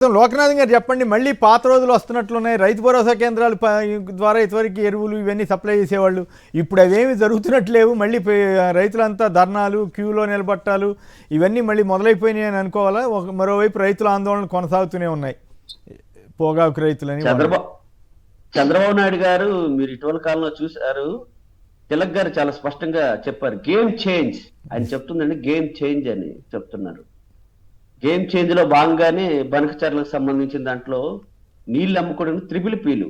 లోకనాథన్ గారు చెప్పండి, మళ్ళీ పాత రోజులు వస్తున్నట్లున్నాయి. రైతు భరోసా కేంద్రాలు ద్వారా ఇదివరకు ఎరువులు ఇవన్నీ సప్లై చేసేవాళ్ళు. ఇప్పుడు అవేమి జరుగుతున్నట్లేవు. మళ్ళీ రైతులంతా ధర్నాలు, క్యూలో నిలబట్టాలు ఇవన్నీ మళ్ళీ మొదలైపోయినాయి అని అనుకోవాలా? మరోవైపు రైతుల ఆందోళనలు కొనసాగుతూనే ఉన్నాయి, పొగాకు రైతులని. చంద్రబాబు నాయుడు గారు మీరు ఇటీవల కాలంలో చూశారు, తిలక్ గారు చాలా స్పష్టంగా చెప్పారు, గేమ్ చేంజ్ ఆయన చెప్తుందండి, గేమ్ చేంజ్ అని చెప్తున్నారు. గేమ్ చేంజ్ లో భాగంగానే బనకచర్లకు సంబంధించిన దాంట్లో నీళ్లు అమ్ముకోవడం త్రిపుల్ పీలు,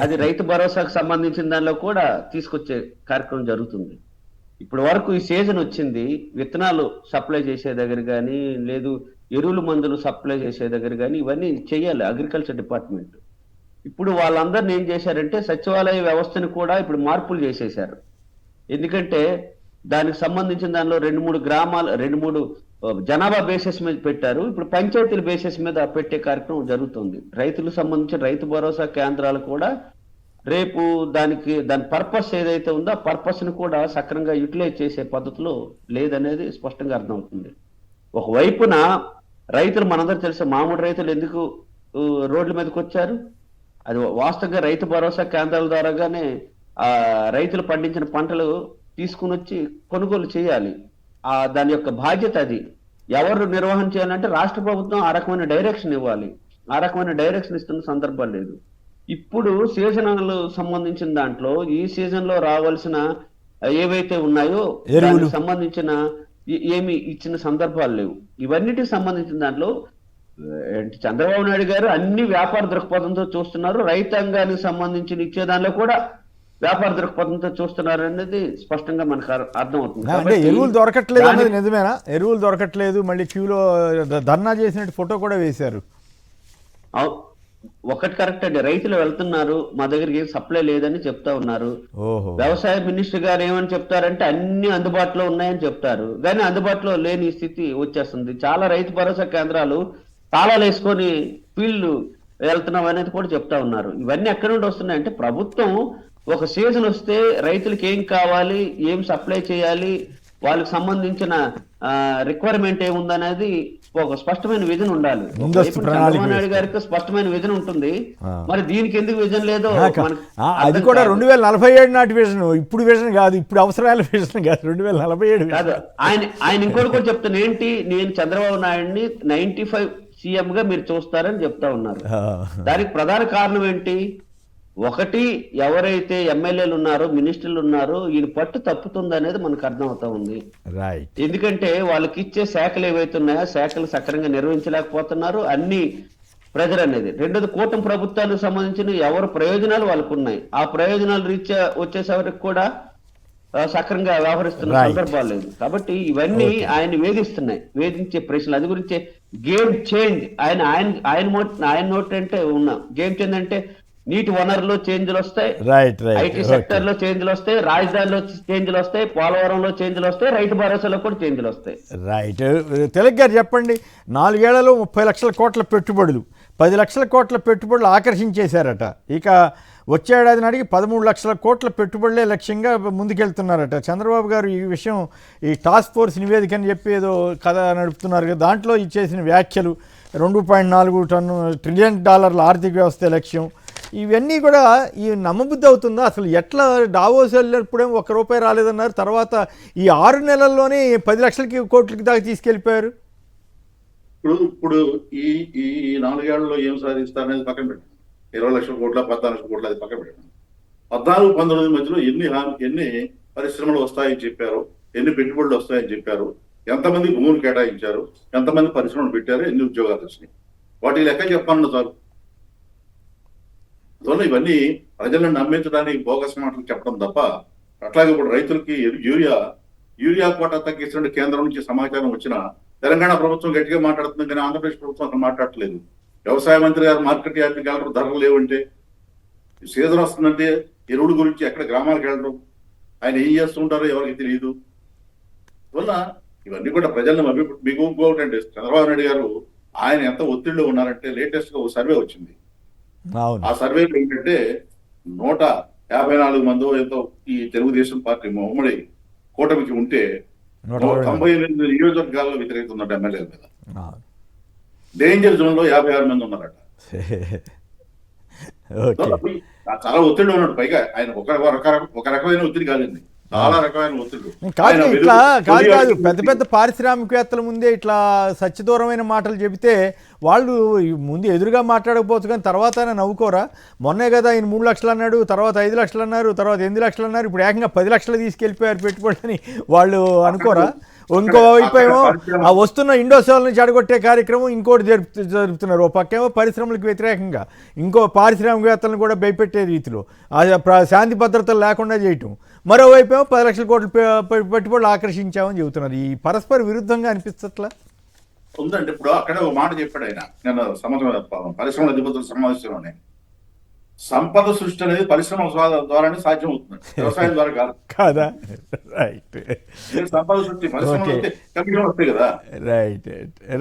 అది రైతు భరోసాకు సంబంధించిన దానిలో కూడా తీసుకొచ్చే కార్యక్రమం జరుగుతుంది. ఇప్పటి వరకు ఈ సీజన్ వచ్చింది, విత్తనాలు సప్లై చేసే దగ్గర కానీ, లేదు ఎరువులు మందులు సప్లై చేసే దగ్గర కానీ ఇవన్నీ చేయాలి అగ్రికల్చర్ డిపార్ట్మెంట్. ఇప్పుడు వాళ్ళందరినీ ఏం చేశారంటే సచివాలయ వ్యవస్థను కూడా ఇప్పుడు మార్పులు చేసేశారు. ఎందుకంటే దానికి సంబంధించిన దానిలో 2-3 గ్రామాలు, 2-3 జనాభా బేసిస్ మీద పెట్టారు. ఇప్పుడు పంచాయతీల బేసిస్ మీద పెట్టే కార్యక్రమం జరుగుతుంది. రైతులకు సంబంధించిన రైతు భరోసా కేంద్రాలు కూడా రేపు దాని పర్పస్ ఏదైతే ఉందో ఆ పర్పస్ ని కూడా సక్రమంగా యూటిలైజ్ చేసే పద్ధతిలో లేదనేది స్పష్టంగా అర్థమవుతుంది. ఒకవైపున రైతులు, మనందరూ తెలిసే మామూలు రైతులు ఎందుకు రోడ్ల మీదకి వచ్చారు, అది వాస్తవంగా రైతు భరోసా కేంద్రాల ద్వారాగానే ఆ రైతులు పండించిన పంటలు తీసుకుని వచ్చి కొనుగోలు చేయాలి. దాని యొక్క బాధ్యత అది. ఎవరు నిర్వహణ చేయాలంటే రాష్ట్ర ప్రభుత్వం ఆ రకమైన డైరెక్షన్ ఇవ్వాలి. ఆ రకమైన డైరెక్షన్ ఇస్తున్న సందర్భాలు లేదు. ఇప్పుడు సీజనల్ సంబంధించిన దాంట్లో ఈ సీజన్ లో రావాల్సిన ఏవైతే ఉన్నాయో దానికి సంబంధించిన ఏమి ఇచ్చిన సందర్భాలు లేవు. ఇవన్నిటికి సంబంధించిన దాంట్లో చంద్రబాబు నాయుడు గారు అన్ని వ్యాపార దృక్పథంతో చూస్తున్నారు. రైతాంగానికి సంబంధించిన ఇచ్చే దానిలో కూడా వ్యాపార దృక్పథంతో చూస్తున్నారు అనేది స్పష్టంగా మనకు అర్థమవుతుంది. అంటే ఎరువులు దొరకట్లేదు అనేది నిజమేనా? ఎరువులు దొరకట్లేదు, మళ్ళీ క్యూలో ధర్నా చేసినట్టు ఫోటో కూడా వేశారు. ఒకటి కరెక్ట్ అండి, రైతులు వెళ్తున్నారు, మా దగ్గరికి ఏం సప్లై లేదని చెప్తా ఉన్నారు. వ్యవసాయ మినిస్టర్ గారు ఏమని చెప్తారంటే అన్ని అందుబాటులో ఉన్నాయని చెప్తారు, కానీ అందుబాటులో లేని స్థితి వచ్చేస్తుంది. చాలా రైతు భరోసా కేంద్రాలు తాళాలు వేసుకొని ఫీల్డ్ వెళ్తున్నాం అనేది కూడా చెప్తా ఉన్నారు. ఇవన్నీ ఎక్కడి నుండి వస్తున్నాయంటే ప్రభుత్వం ఒక సీజన్ వస్తే రైతులకు ఏం కావాలి, ఏం సప్లై చేయాలి, వాళ్ళకి సంబంధించిన రిక్వైర్మెంట్ ఏముందనేది ఒక స్పష్టమైన విజన్ ఉండాలి. చంద్రబాబు నాయుడు గారికి స్పష్టమైన విజన్ ఉంటుంది, మరి దీనికి ఎందుకు విజన్ లేదో అది కూడా 2047 నాటి విజన్, ఇప్పుడు విజన్ కాదు, ఇప్పుడు అవసరాల విజన్ కాదు, 2047 కాదు. ఆయన ఇంకోటి కూడా చెప్తాను ఏంటి, నేను చంద్రబాబు నాయుడిని 95 సీఎం గా మీరు చూస్తారని చెప్తా ఉన్నారు. దానికి ప్రధాన కారణం ఏంటి, ఒకటి ఎవరైతే ఎమ్మెల్యేలు ఉన్నారో, మినిస్టర్లు ఉన్నారో ఈయన పట్టు తప్పుతుంది అనేది మనకు అర్థం అవుతా ఉంది. ఎందుకంటే వాళ్ళకి ఇచ్చే శాఖలు ఏవైతే ఉన్నాయో శాఖలు సక్రమంగా నిర్వహించలేకపోతున్నారు, అన్ని ప్రెజర్ అనేది. రెండోది కూటమి ప్రభుత్వానికి సంబంధించిన ఎవరు ప్రయోజనాలు వాళ్ళకు ఉన్నాయి, ఆ ప్రయోజనాలు రీత్యా వచ్చేసరికి కూడా సక్రమంగా వ్యవహరిస్తున్న సందర్భాలు లేదు. కాబట్టి ఇవన్నీ ఆయన వేధిస్తున్నాయి, వేధించే ప్రశ్నలు. అది గురించి గేమ్ చేంజ్ ఆయన నోట్ అంటే ఉన్నా గేమ్ చేంజ్ అంటే నీటి వనరులో చేంజ్లు వస్తాయి, ఐటీ సెక్టర్ లో చేంజ్లు వస్తాయి, రాజధానిలో చేంజ్లు వస్తాయి, పోలవరంలో చేంజ్లు వస్తాయి, రైతు భరోసాలో కూడా చేంజ్లు వస్తాయి. రైట్. తిలక్ గారు చెప్పండి, 4 ఏళ్లలో 30 లక్షల కోట్ల పెట్టుబడులు, 10 లక్షల కోట్ల పెట్టుబడులు ఆకర్షించేశారట. ఇక వచ్చే ఏడాది నాటికి 13 లక్షల కోట్ల పెట్టుబడులే లక్ష్యంగా ముందుకెళ్తున్నారట. చంద్రబాబు గారు ఈ విషయం, ఈ టాస్క్ ఫోర్స్ నివేదిక అని చెప్పి ఏదో కథ నడుపుతున్నారు కదా, దాంట్లో ఇచ్చేసిన వ్యాఖ్యలు, $2.4 ట్రిలియన్ ఆర్థిక వ్యవస్థ లక్ష్యం, ఇవన్నీ కూడా ఈ నమ్మబుద్ధి అవుతుందా? అసలు ఎట్లా డావోస్ వెళ్ళినప్పుడేమో ₹1 రాలేదన్నారు, తర్వాత ఈ 6 నెలల్లోనే 10 లక్షల కోట్లకి దాకా తీసుకెళ్ళిపోయారు. ఇప్పుడు ఈ 4 ఏళ్లలో ఏం సాధిస్తారనేది పక్కన పెట్టండి. 20 లక్షల కోట్ల 14 లక్షల కోట్ల అది పక్కన పెట్టండి. 14-19 మధ్యలో ఎన్ని పరిశ్రమలు వస్తాయని చెప్పారు, ఎన్ని పెట్టుబడులు వస్తాయని చెప్పారు, ఎంతమంది భూములు కేటాయించారు, ఎంతమంది పరిశ్రమలు పెట్టారు, ఎన్ని ఉద్యోగాలు వచ్చినాయి, వాటి లెక్క చెప్పాలన్న చాలు. అందువల్ల ఇవన్నీ ప్రజలను నమ్మించడానికి బోగస్ మాటలు చెప్పడం తప్ప, అట్లాగే ఇప్పుడు రైతులకి యూరియా కోటా తగ్గించిన కేంద్రం నుంచి సమాచారం వచ్చినా తెలంగాణ ప్రభుత్వం గట్టిగా మాట్లాడుతుంది, కానీ ఆంధ్రప్రదేశ్ ప్రభుత్వం అసలు మాట్లాడట్లేదు. వ్యవసాయ మంత్రి గారు మార్కెట్ యార్డ్కి వెళ్ళరు, ధరలు లేవంటే, సీజన్ వస్తుందంటే ఎరువుల గురించి ఎక్కడ గ్రామాలకు వెళ్ళరు, ఆయన ఏం చేస్తుంటారో ఎవరికి తెలియదు. అందువల్ల ఇవన్నీ కూడా ప్రజలను మీకు ఇంకోటంటే చంద్రబాబు నాయుడు గారు ఆయన ఎంత ఒత్తిడిలో ఉన్నారంటే, లేటెస్ట్ గా ఓ సర్వే వచ్చింది. ఆ సర్వేలో ఏంటంటే 154 మంది ఎంతో ఈ తెలుగుదేశం పార్టీ ఉమ్మడి కూటమికి ఉంటే 98 నియోజకవర్గాల్లో వ్యతిరేకత ఉందంటే ఎమ్మెల్యేల మీద. డేంజర్ జోన్ లో 56 మంది ఉన్నారట. ఓకే. చాలా ఒత్తిడి ఉన్నాడు. పైగా ఆయన ఒక రకమైన ఒత్తిడి కాదండి, చాలా రకమైన ఒత్తిడి. కాదు ఇట్లా కాదు పెద్ద పెద్ద పారిశ్రామికవేత్తల ముందే ఇట్లా సత్యదూరమైన మాటలు చెబితే వాళ్ళు ముందు ఎదురుగా మాట్లాడకపోవచ్చు కానీ తర్వాత నవ్వుకోరా? మొన్నే కదా ఆయన 3 లక్షలు అన్నాడు, తర్వాత 5 లక్షలు అన్నారు, తర్వాత 8 లక్షలు అన్నారు, ఇప్పుడు ఏకంగా 10 లక్షలు తీసుకెళ్ళిపోయారు పెట్టుబడులని వాళ్ళు అనుకోరా? ఇంకో వైపు ఏమో ఆ వస్తున్న ఇండోసోల్ని చెడగొట్టే కార్యక్రమం ఇంకోటి జరుపుతున్నారు. ఓ పక్కేమో పరిశ్రమలకు వ్యతిరేకంగా ఇంకో పారిశ్రామికవేత్తలను కూడా భయపెట్టే రీతిలో శాంతి భద్రతలు లేకుండా చేయటం, మరోవైపు ఏమో 10 లక్షల కోట్లు పెట్టుబడులు ఆకర్షించామని చెబుతున్నారు. ఈ పరస్పర విరుద్ధంగా అనిపిస్తట్లా ఉందండి. ఇప్పుడు అక్కడ ఒక మాట చెప్పాడు ఆయన నేను పరిశ్రమల అధిపతుల సమావేశంలోనే, సంపద సృష్టి అనేది పరిశ్రమల ద్వారానే సాధ్యం అవుతుంది, వ్యవసాయం ద్వారా కాదు కాదా? రైట్ సంపద సృష్టి పరిశ్రమలు కమిషన్ వస్తాయి కదా. Right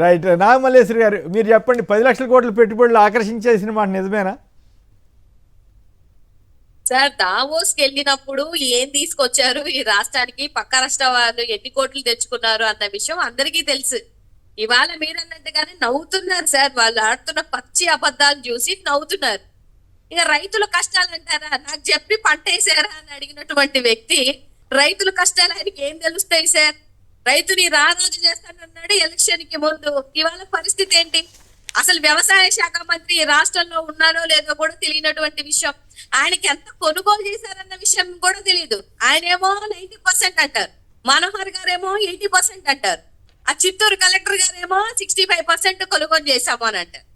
right. నాగమల్లేశ్వరి గారు మీరు చెప్పండి, 10 లక్షల కోట్ల పెట్టుబడులు ఆకర్షించేసిన మాట నిజమేనా? సార్ దావోస్కి వెళ్ళినప్పుడు ఏం తీసుకొచ్చారు ఈ రాష్ట్రానికి, పక్క రాష్ట్ర వాళ్ళు ఎన్ని కోట్లు తెచ్చుకున్నారు అన్న విషయం అందరికీ తెలుసు. ఇవాళ మీరు అన్నట్టుగానే నవ్వుతున్నారు సార్, వాళ్ళు ఆడుతున్న పచ్చి అబద్ధాలు చూసి నవ్వుతున్నారు. ఇక రైతుల కష్టాలు అంటారా, నాకు చెప్పి పంట వేసారా అని అడిగినటువంటి వ్యక్తి రైతుల కష్టాలు ఆయనకి ఏం తెలుస్తాయి సార్? రైతుని రారాజు చేస్తానన్నాడు ఎలక్షన్ కి ముందు, ఇవాళ పరిస్థితి ఏంటి? అసలు వ్యవసాయ శాఖ మంత్రి రాష్ట్రంలో ఉన్నారో లేదో కూడా తెలియనటువంటి విషయం, ఆయనకి ఎంత కొనుగోలు చేశారన్న విషయం కూడా తెలియదు. ఆయనేమో 90% అంటారు, మనోహర్ గారేమో 80% అంటారు, ఆ చిత్తూరు కలెక్టర్ గారేమో 65% కొనుగోలు చేశాము అని అంటారు.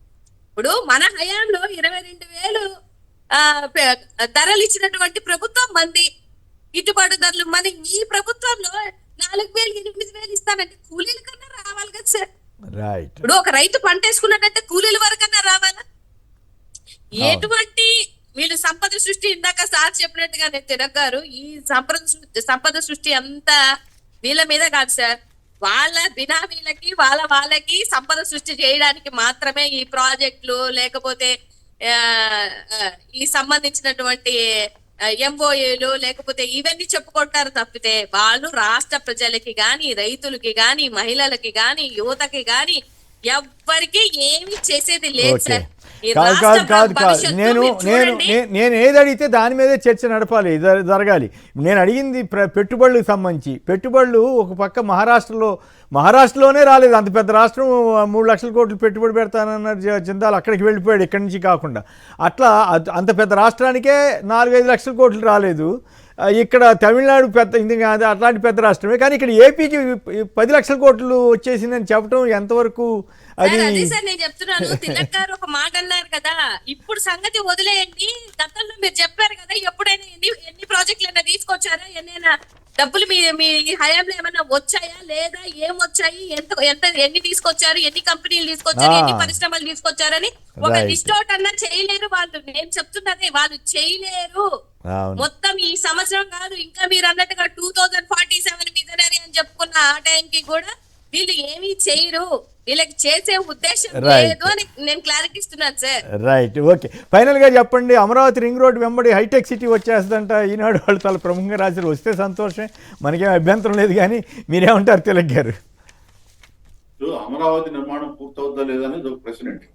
ఇప్పుడు మన హయాంలో 22,000 ధరలు ఇచ్చినటువంటి ప్రభుత్వం మంది, గిట్టుబాటు ధరలు మన ఈ ప్రభుత్వంలో 4,000 8,000 ఇస్తానంటే కూలీల కన్నా రావాలి కదా సార్. ఇప్పుడు ఒక రైతు పంట వేసుకున్నట్టయితే కూలీల వరకన్నా రావాలా? ఎటువంటి వీళ్ళు సంపద సృష్టి, ఇందాక సార్ చెప్పినట్టుగా నేను తిరగారు, ఈ సంపద సృష్టి అంతా వీళ్ళ మీద కాదు సార్, వాళ్ళ బినామీలకి వాళ్ళకి సంపద సృష్టి చేయడానికి మాత్రమే ఈ ప్రాజెక్టులు లేకపోతే ఈ సంబంధించినటువంటి ఎంఓఏలు లేకపోతే ఇవన్నీ చెప్పుకుంటారు తప్పితే వాళ్ళు రాష్ట్ర ప్రజలకి గాని, రైతులకి గాని, మహిళలకి గాని, యువతకి గాని ఎవ్వరికి ఏమి చేసేది లేదు సార్. కాదు నేను ఏది అడిగితే దాని మీదే చర్చ నడపాలి, జరగాలి. నేను అడిగింది పెట్టుబడులకు సంబంధించి. పెట్టుబడులు ఒక పక్క మహారాష్ట్రలోనే రాలేదు, అంత పెద్ద రాష్ట్రం 3 లక్షల కోట్లు పెట్టుబడి పెడతానన్నారు జిందాల్, అక్కడికి వెళ్ళిపోయాడు ఇక్కడి నుంచి కాకుండా. అట్లా అంత పెద్ద రాష్ట్రానికే 4-5 లక్షల కోట్లు రాలేదు. ఇక్కడ తమిళనాడు అట్లాంటి పెద్ద రాష్ట్రమే, కానీ ఇక్కడ ఏపీకి 10 లక్షల కోట్లు వచ్చేసిందని చెప్పడం ఎంతవరకు అది? అదే సార్ నేను చెప్తున్నాను, తిలక్ గారు ఒక మాట అన్నారు కదా, ఇప్పుడు సంగతి వదిలేయండి, గతంలో మీరు చెప్పారు కదా ఎప్పుడైనా ఎన్ని ప్రాజెక్టులు తీసుకొచ్చారా, ఎన్నైనా డబ్బులు మీ హయాంలో ఏమైనా వచ్చాయా లేదా, ఏం వచ్చాయి, ఎన్ని తీసుకొచ్చారు, ఎన్ని కంపెనీలు తీసుకొచ్చారు, ఎన్ని పరిశ్రమలు తీసుకొచ్చారని ఒక లిస్ట్ అవుట్ అన్నా చేయలేరు వాళ్ళు. నేను చెప్తున్నదే వాళ్ళు చేయలేరు. మొత్తం ఈ సంవత్సరం కాదు, ఇంకా మీరు అన్నట్టుగా 2047 మిజనరీ అని చెప్పుకున్న ఆ టైంకి కూడా వీళ్ళు ఏమీ చేయరు, వీళ్ళకి చేసే ఉద్దేశం లేదు అని నేను క్లారిటీ ఇస్తున్నాను సార్. Right, okay. ఫైనల్ గా చెప్పండి, అమరావతి రింగ్ రోడ్ వెంబడి హైటెక్ సిటీ వచ్చేస్తుందంట, ఈనాడు వాళ్ళు చాలా ప్రముఖంగా రాశారు. వస్తే సంతోషం, మనకేం అభ్యంతరం లేదు, కానీ మీరేమంటారు తిలక్ గారు? అమరావతి నిర్మాణం పూర్తవుద్దా లేదనేది ఒక ప్రశ్న అండి.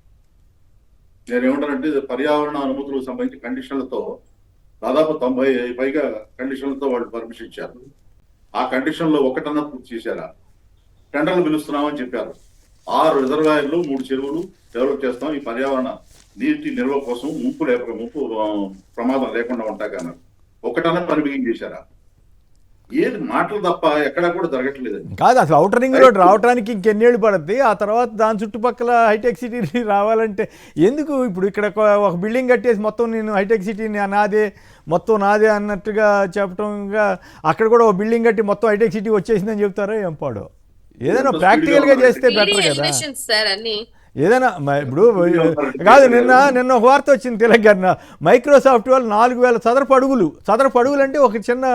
నేనేమంటానంటే పర్యావరణ అనుమతులకు సంబంధించి కండిషన్లతో దాదాపు 90 పైగా కండిషన్లతో వాళ్ళు పర్మిషన్ ఇచ్చారు. ఆ కండిషన్ లో ఒకటన్నా పూర్తి చేశారా? టెండర్లు పిలుస్తున్నామని చెప్పారు. 6 రిజర్వాయర్లు 3 చెరువులు డెవలప్ చేస్తాం, ఈ పర్యావరణ నీటి నిల్వ కోసం ముంపు ప్రమాదం లేకుండా ఉంటాకన్నారు. ఒకటన్నా పని బిగించేశారా? ఏది మాటలు తప్ప ఎక్కడా కూడా జరగట్లేదు. కాదు, అసలు ఔటర్ రింగ్ రోడ్ రావడానికి ఇంకెన్నేళ్ళు పడుద్ది, ఆ తర్వాత దాని చుట్టుపక్కల హైటెక్ సిటీ రావాలంటే ఎందుకు? ఇప్పుడు ఇక్కడ ఒక బిల్డింగ్ కట్టేసి మొత్తం నేను హైటెక్ సిటీని మొత్తం నాదే అన్నట్టుగా చెప్పటంగా, అక్కడ కూడా ఒక బిల్డింగ్ కట్టి మొత్తం హైటెక్ సిటీ వచ్చేసిందని చెప్తారో ఏం పాడో. ఏదైనా ప్రాక్టికల్గా చేస్తే బెటర్ కదా. ఏదైనా ఇప్పుడు కాదు, నిన్న ఒక వార్త వచ్చింది తిలక్ గారిన, మైక్రోసాఫ్ట్ వాళ్ళు 4,000 చదరపు అడుగులు అంటే ఒక చిన్న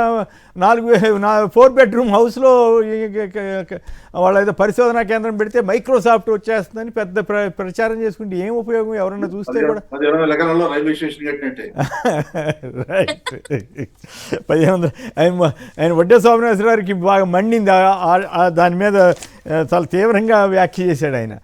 4 బెడ్రూమ్ హౌస్లో వాళ్ళ ఏదో పరిశోధనా కేంద్రం పెడితే మైక్రోసాఫ్ట్ వచ్చేస్తుందని పెద్ద ప్రచారం చేసుకుంటే ఏం ఉపయోగం? ఎవరన్నా చూస్తే కూడా. రైట్, 1500 ఆయన వడ్డే సోమనేశ్వర గారికి బాగా మండింది, దాని మీద చాలా తీవ్రంగా వ్యాఖ్య చేశాడు ఆయన.